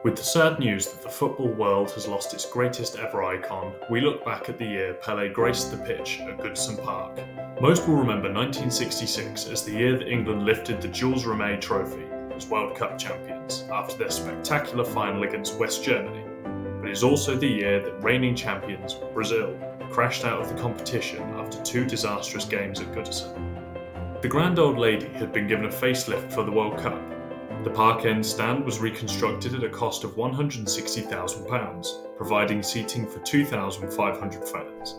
With the sad news that the football world has lost its greatest ever icon, we look back at the year Pele graced the pitch at Goodison Park. Most will remember 1966 as the year that England lifted the Jules Rimet trophy as World Cup champions after their spectacular final against West Germany. But it is also the year that reigning champions, Brazil, crashed out of the competition after two disastrous games at Goodison. The grand old lady had been given a facelift for the World Cup. The Park End stand was reconstructed at a cost of £160,000, providing seating for 2,500 fans.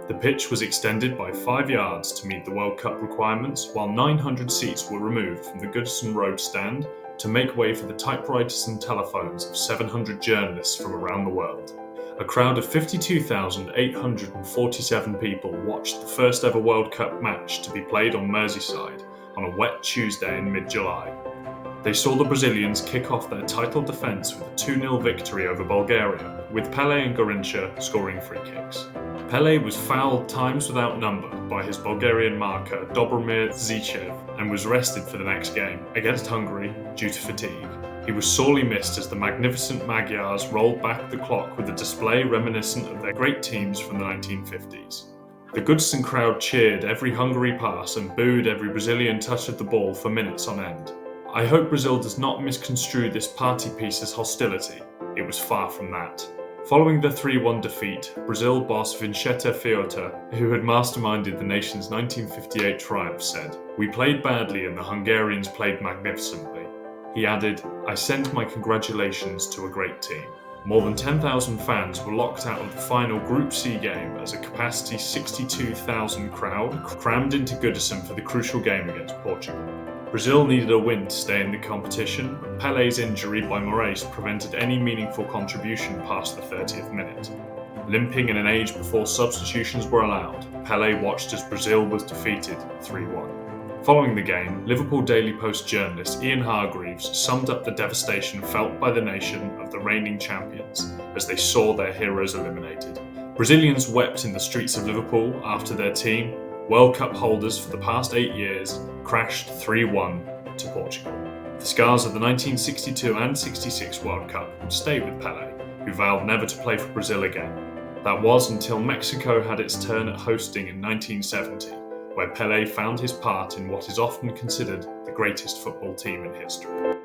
The pitch was extended by 5 yards to meet the World Cup requirements, while 900 seats were removed from the Goodison Road stand to make way for the typewriters and telephones of 700 journalists from around the world. A crowd of 52,847 people watched the first ever World Cup match to be played on Merseyside on a wet Tuesday in mid-July. They saw the Brazilians kick off their title defence with a 2-0 victory over Bulgaria, with Pele and Garrincha scoring free kicks. Pele was fouled times without number by his Bulgarian marker Dobromir Zichev and was rested for the next game, against Hungary, due to fatigue. He was sorely missed as the magnificent Magyars rolled back the clock with a display reminiscent of their great teams from the 1950s. The Goodison crowd cheered every Hungary pass and booed every Brazilian touch of the ball for minutes on end. I hope Brazil does not misconstrue this party piece as hostility. It was far from that. Following the 3-1 defeat, Brazil boss Vinceta Fiota, who had masterminded the nation's 1958 triumph, said, "We played badly and the Hungarians played magnificently." He added, "I send my congratulations to a great team." More than 10,000 fans were locked out of the final Group C game as a capacity 62,000 crowd crammed into Goodison for the crucial game against Portugal. Brazil needed a win to stay in the competition, but Pele's injury by Moraes prevented any meaningful contribution past the 30th minute. Limping in an age before substitutions were allowed, Pele watched as Brazil was defeated 3-1. Following the game, Liverpool Daily Post journalist Ian Hargreaves summed up the devastation felt by the nation of the reigning champions as they saw their heroes eliminated. Brazilians wept in the streets of Liverpool after their team, World Cup holders for the past 8 years, crashed 3-1 to Portugal. The scars of the 1962 and 66 World Cup would stay with Pele, who vowed never to play for Brazil again. That was until Mexico had its turn at hosting in 1970, where Pele found his part in what is often considered the greatest football team in history.